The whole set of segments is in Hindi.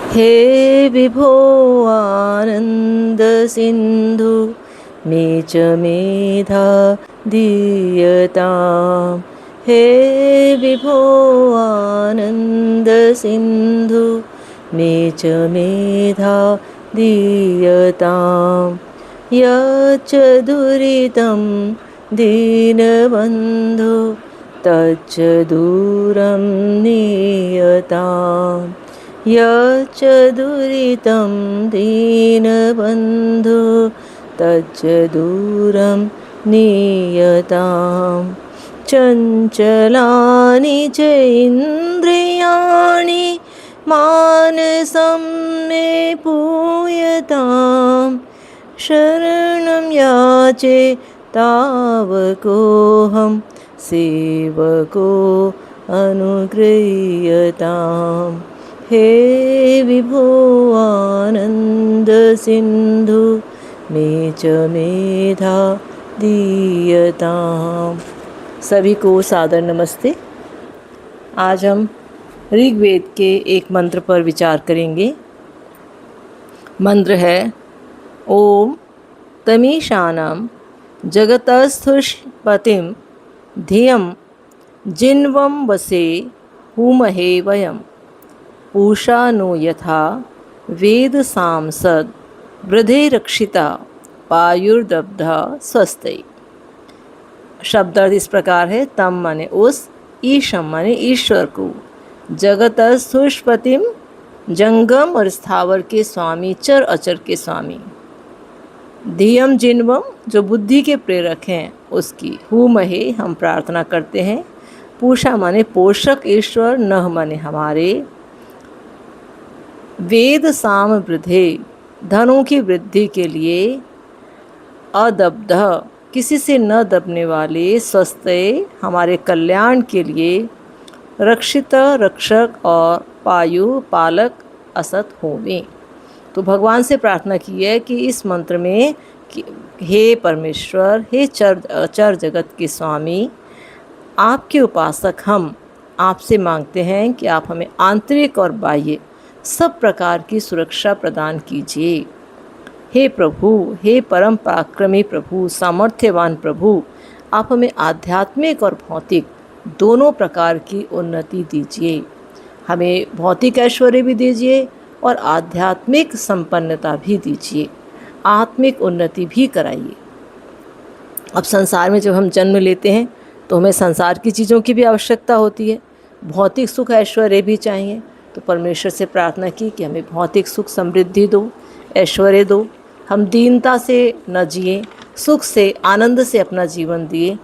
हे विभो आनंद सिंधु नीच मेधा दीयताम्। हे विभो आनंद सिंधु नीच मेधा दीयताम्। यच्च दुरितं दीनबन्धो तच्च दूरं नीयताम्। यच्च दुरितं दीनबन्धो तच्च दूरं नीयताम्। चञ्चलानि च इन्द्रियाणि मानसं मे पूयताम्। शरणं याचे तावकोऽहं सेवको अनुगृह्यताम्। हे विभो आनंद सिंधु नीच मेधा दीयताम्। सभी को सादर नमस्ते। आज हम ऋग्वेद के एक मंत्र पर विचार करेंगे। मंत्र है ओम तमीशानं जगतस्थुष्पतिं धियं जिन्वं वसे हुमहे वयं पूषा नो यथा वेद सांसद वृधे रक्षिता पायुर्दब्धा स्वस्ति। शब्दार्थ इस प्रकार है। तम माने उस, ईशम माने ईश्वर को, जगतस्थुष्पतिम जंगम और स्थावर के स्वामी, चर अचर के स्वामी, धियम जिन्वम जो बुद्धि के प्रेरक हैं उसकी, हु महे हम प्रार्थना करते हैं, पूषा माने पोषक ईश्वर, नह माने हमारे, वेद साम वृद्धे धनों की वृद्धि के लिए, अदब्ध किसी से न दबने वाले, स्वस्थ हमारे कल्याण के लिए, रक्षित रक्षक और पायु पालक असत होवे। तो भगवान से प्रार्थना की है कि इस मंत्र में कि हे परमेश्वर, हे चर जगत के स्वामी, आपके उपासक हम आपसे मांगते हैं कि आप हमें आंतरिक और बाह्य सब प्रकार की सुरक्षा प्रदान कीजिए। हे प्रभु, हे परम पराक्रमी प्रभु, सामर्थ्यवान प्रभु, आप हमें आध्यात्मिक और भौतिक दोनों प्रकार की उन्नति दीजिए। हमें भौतिक ऐश्वर्य भी दीजिए और आध्यात्मिक संपन्नता भी दीजिए, आत्मिक उन्नति भी कराइए। अब संसार में जब हम जन्म लेते हैं तो हमें संसार की चीज़ों की भी आवश्यकता होती है, भौतिक सुख ऐश्वर्य भी चाहिए। तो परमेश्वर से प्रार्थना की कि हमें भौतिक सुख समृद्धि दो, ऐश्वर्य दो, हम दीनता से न जिए, सुख से आनंद से अपना जीवन दिए,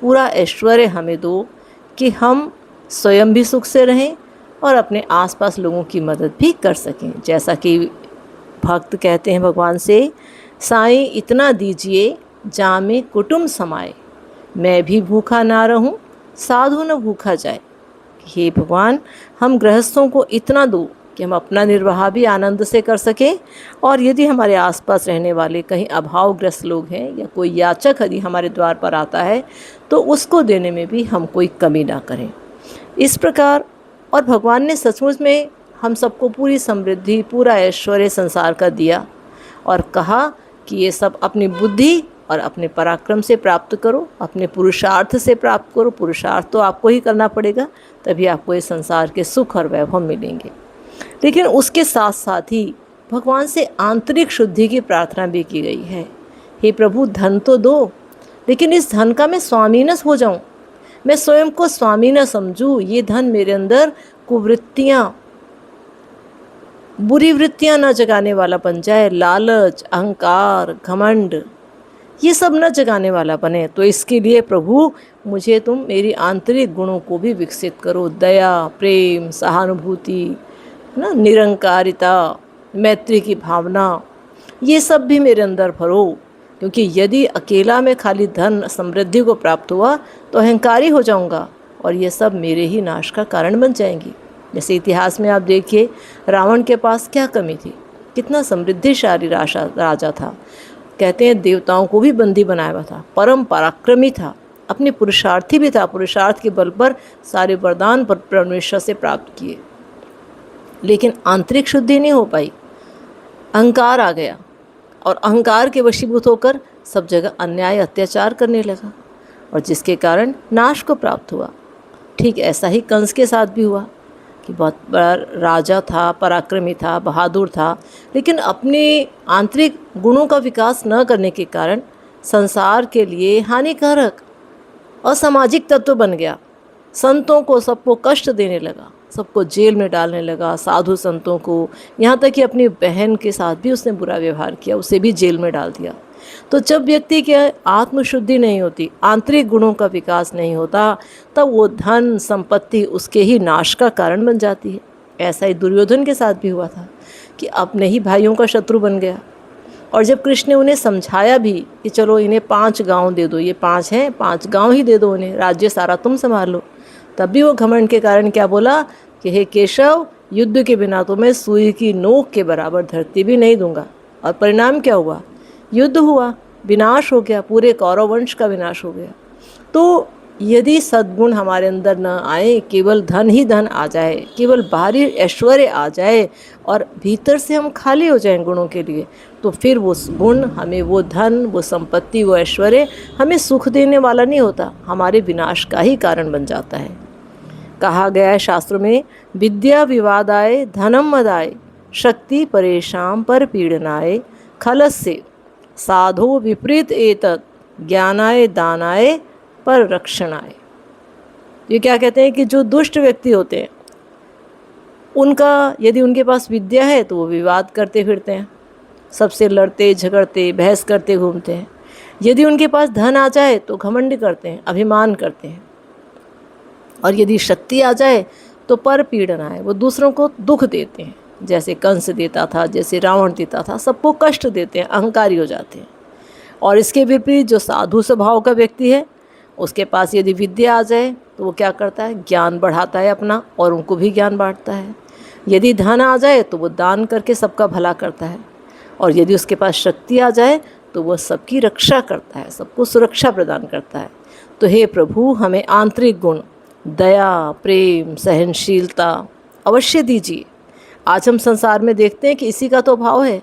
पूरा ऐश्वर्य हमें दो कि हम स्वयं भी सुख से रहें और अपने आसपास लोगों की मदद भी कर सकें। जैसा कि भक्त कहते हैं भगवान से, साईं इतना दीजिए जामे कुटुंब समाए, मैं भी भूखा ना रहूं साधु न भूखा जाए। हे भगवान, हम गृहस्थों को इतना दो कि हम अपना निर्वाह भी आनंद से कर सकें, और यदि हमारे आसपास रहने वाले कहीं अभावग्रस्त लोग हैं या कोई याचक यदि हमारे द्वार पर आता है तो उसको देने में भी हम कोई कमी ना करें। इस प्रकार और भगवान ने सचमुच में हम सबको पूरी समृद्धि, पूरा ऐश्वर्य संसार का दिया और कहा कि ये सब अपनी बुद्धि और अपने पराक्रम से प्राप्त करो, अपने पुरुषार्थ से प्राप्त करो। पुरुषार्थ तो आपको ही करना पड़ेगा, तभी आपको इस संसार के सुख और वैभव मिलेंगे। लेकिन उसके साथ साथ ही भगवान से आंतरिक शुद्धि की प्रार्थना भी की गई है। हे प्रभु, धन तो दो, लेकिन इस धन का मैं स्वामी न हो जाऊं, मैं स्वयं को स्वामी न समझूं। ये धन मेरे अंदर कुवृत्तियाँ, बुरी वृत्तियाँ न जगाने वाला बन जाए, लालच, अहंकार, घमंड, ये सब न जगाने वाला बने। तो इसके लिए प्रभु मुझे तुम मेरी आंतरिक गुणों को भी विकसित करो, दया, प्रेम, सहानुभूति, ना निरंकारिता, मैत्री की भावना, ये सब भी मेरे अंदर भरो। क्योंकि यदि अकेला मैं खाली धन समृद्धि को प्राप्त हुआ तो अहंकारी हो जाऊंगा और ये सब मेरे ही नाश का कारण बन जाएंगी। जैसे इतिहास में आप देखिए, रावण के पास क्या कमी थी, कितना समृद्धिशाली राजा था। कहते हैं देवताओं को भी बंदी बनाया हुआ था, परम पराक्रमी था, अपने पुरुषार्थी भी था, पुरुषार्थ के बल पर सारे वरदान पर परमेश्वर से प्राप्त किए। लेकिन आंतरिक शुद्धि नहीं हो पाई। अहंकार आ गया और अहंकार के वशीभूत होकर सब जगह अन्याय अत्याचार करने लगा और जिसके कारण नाश को प्राप्त हुआ। ठीक ऐसा ही कंस के साथ भी हुआ कि बहुत बड़ा राजा था, पराक्रमी था, बहादुर था, लेकिन अपने आंतरिक गुणों का विकास न करने के कारण संसार के लिए हानिकारक असामाजिक तत्व बन गया। संतों को सबको कष्ट देने लगा, सबको जेल में डालने लगा, साधु संतों को, यहाँ तक कि अपनी बहन के साथ भी उसने बुरा व्यवहार किया, उसे भी जेल में डाल दिया। तो जब व्यक्ति की आत्मशुद्धि नहीं होती, आंतरिक गुणों का विकास नहीं होता, तब वो धन संपत्ति उसके ही नाश का कारण बन जाती है। ऐसा ही दुर्योधन के साथ भी हुआ था कि अपने ही भाइयों का शत्रु बन गया। और जब कृष्ण ने उन्हें समझाया भी कि चलो इन्हें 5 गांव दे दो, ये 5 हैं, 5 गांव ही दे दो उन्हें, राज्य सारा तुम संभाल लो, तब भी वो घमंड के कारण क्या बोला कि हे केशव, युद्ध के बिना तो मैं सुई की नोक के बराबर धरती भी नहीं दूंगा। और परिणाम क्या हुआ? युद्ध हुआ, विनाश हो गया, पूरे कौरव वंश का विनाश हो गया। तो यदि सद्गुण हमारे अंदर न आए, केवल धन ही धन आ जाए, केवल बाहरी ऐश्वर्य आ जाए और भीतर से हम खाली हो जाएं गुणों के लिए, तो फिर वो गुण हमें, वो धन, वो संपत्ति, वो ऐश्वर्य हमें सुख देने वाला नहीं होता, हमारे विनाश का ही कारण बन जाता है। कहा गया है शास्त्रों में, विद्या विवादाय धनम मदाय शक्ति परेशान पर पीड़नाय खलस्य साधो विपरीत एतत् ज्ञानाय दानाय पर रक्षणाय। ये क्या कहते हैं कि जो दुष्ट व्यक्ति होते हैं उनका, यदि उनके पास विद्या है तो वो विवाद करते फिरते हैं, सबसे लड़ते झगड़ते बहस करते घूमते हैं। यदि उनके पास धन आ जाए तो घमंड करते हैं, अभिमान करते हैं। और यदि शक्ति आ जाए तो पर पीड़ना है, वो दूसरों को दुख देते हैं, जैसे कंस देता था, जैसे रावण देता था, सबको कष्ट देते हैं, अहंकारी हो जाते हैं। और इसके विपरीत जो साधु स्वभाव का व्यक्ति है, उसके पास यदि विद्या आ जाए तो वो क्या करता है? ज्ञान बढ़ाता है अपना और उनको भी ज्ञान बांटता है। यदि धन आ जाए तो वो दान करके सबका भला करता है। और यदि उसके पास शक्ति आ जाए तो वह सबकी रक्षा करता है, सबको सुरक्षा प्रदान करता है। तो हे प्रभु, हमें आंतरिक गुण दया, प्रेम, सहनशीलता अवश्य दीजिए। आज हम संसार में देखते हैं कि इसी का तो अभाव है।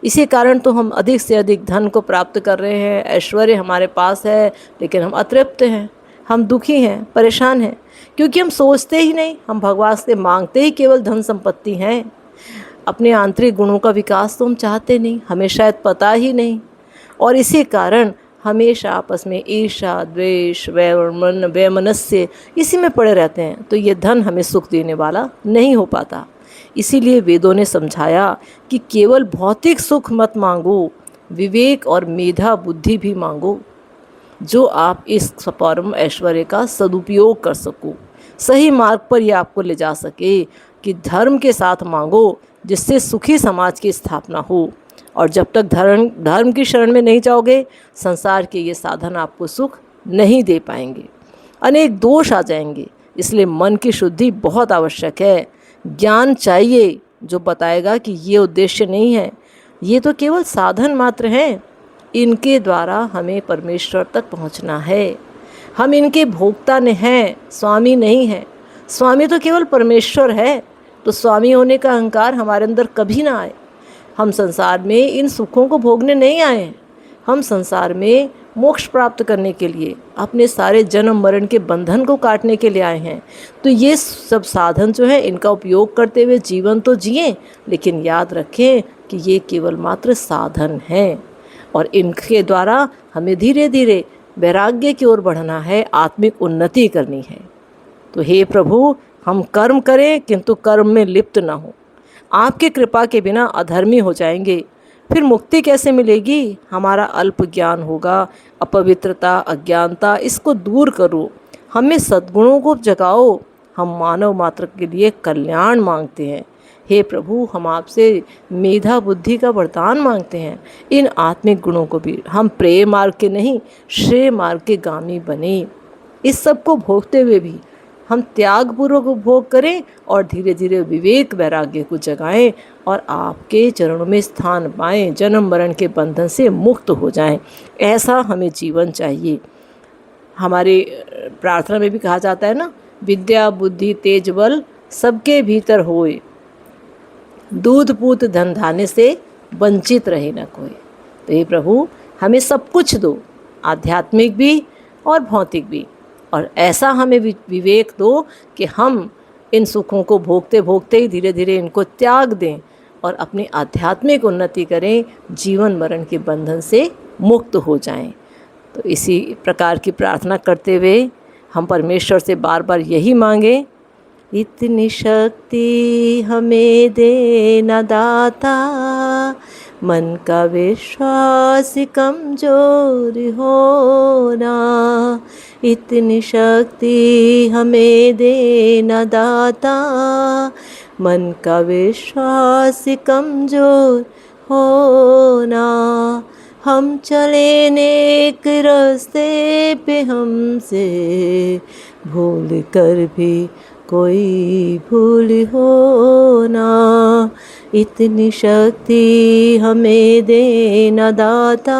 इसी कारण तो हम अधिक से अधिक धन को प्राप्त कर रहे हैं, ऐश्वर्य हमारे पास है, लेकिन हम अतृप्त हैं, हम दुखी हैं, परेशान हैं, क्योंकि हम सोचते ही नहीं, हम भगवान से मांगते ही केवल धन संपत्ति हैं। अपने आंतरिक गुणों का विकास तो हम चाहते नहीं, हमें शायद पता ही नहीं। और इसी कारण हमेशा आपस में ईर्ष्या, द्वेष, वैमनस्य इसी में पड़े रहते हैं। तो ये धन हमें सुख देने वाला नहीं हो पाता। इसीलिए वेदों ने समझाया कि केवल भौतिक सुख मत मांगो, विवेक और मेधा बुद्धि भी मांगो, जो आप इस परम ऐश्वर्य का सदुपयोग कर सको, सही मार्ग पर ये आपको ले जा सके। कि धर्म के साथ मांगो, जिससे सुखी समाज की स्थापना हो। और जब तक धर्म की शरण में नहीं जाओगे, संसार के ये साधन आपको सुख नहीं दे पाएंगे, अनेक दोष आ जाएंगे। इसलिए मन की शुद्धि बहुत आवश्यक है। ज्ञान चाहिए जो बताएगा कि ये उद्देश्य नहीं है, ये तो केवल साधन मात्र हैं, इनके द्वारा हमें परमेश्वर तक पहुंचना है। हम इनके भोक्ता हैं, स्वामी नहीं हैं। स्वामी तो केवल परमेश्वर है। तो स्वामी होने का अहंकार हमारे अंदर कभी ना आए। हम संसार में इन सुखों को भोगने नहीं आए हैं, हम संसार में मोक्ष प्राप्त करने के लिए, अपने सारे जन्म मरण के बंधन को काटने के लिए आए हैं। तो ये सब साधन जो है, इनका उपयोग करते हुए जीवन तो जिए, लेकिन याद रखें कि ये केवल मात्र साधन हैं और इनके द्वारा हमें धीरे धीरे वैराग्य की ओर बढ़ना है, आत्मिक उन्नति करनी है। तो हे प्रभु, हम कर्म करें किंतु कर्म में लिप्त न हो। आपकी कृपा के बिना अधर्मी हो जाएंगे, फिर मुक्ति कैसे मिलेगी? हमारा अल्प ज्ञान होगा, अपवित्रता, अज्ञानता, इसको दूर करो, हमें सद्गुणों को जगाओ। हम मानव मात्र के लिए कल्याण मांगते हैं। हे प्रभु, हम आपसे मेधा बुद्धि का वरदान मांगते हैं। इन आत्मिक गुणों को भी हम प्रेम मार्ग के नहीं, श्रेय मार्ग के गामी बने। इस सब को भोगते हुए भी हम त्यागपूर्वक उपभोग करें और धीरे धीरे विवेक वैराग्य को जगाएं और आपके चरणों में स्थान पाएं, जन्म मरण के बंधन से मुक्त हो जाएं। ऐसा हमें जीवन चाहिए। हमारे प्रार्थना में भी कहा जाता है ना, विद्या बुद्धि तेज बल सबके भीतर होए, दूध पूत धन धान्य से वंचित रहे न कोई। तो हे प्रभु, हमें सब कुछ दो, आध्यात्मिक भी और भौतिक भी, और ऐसा हमें विवेक दो कि हम इन सुखों को भोगते भोगते ही धीरे धीरे इनको त्याग दें और अपनी आध्यात्मिक उन्नति करें, जीवन मरण के बंधन से मुक्त हो जाएं। तो इसी प्रकार की प्रार्थना करते हुए हम परमेश्वर से बार बार यही मांगें, इतनी शक्ति हमें देना दाता, मन का विश्वास कमजोर होना। इतनी शक्ति हमें देना दाता, मन का विश्वास कमजोर होना। हम चले नेक रास्ते पे, हमसे भूल कर भी कोई भूल हो ना। इतनी शक्ति हमें देना दाता,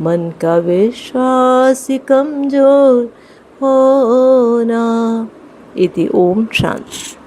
मन का विश्वास कमजोर होना। इति ओम शांति।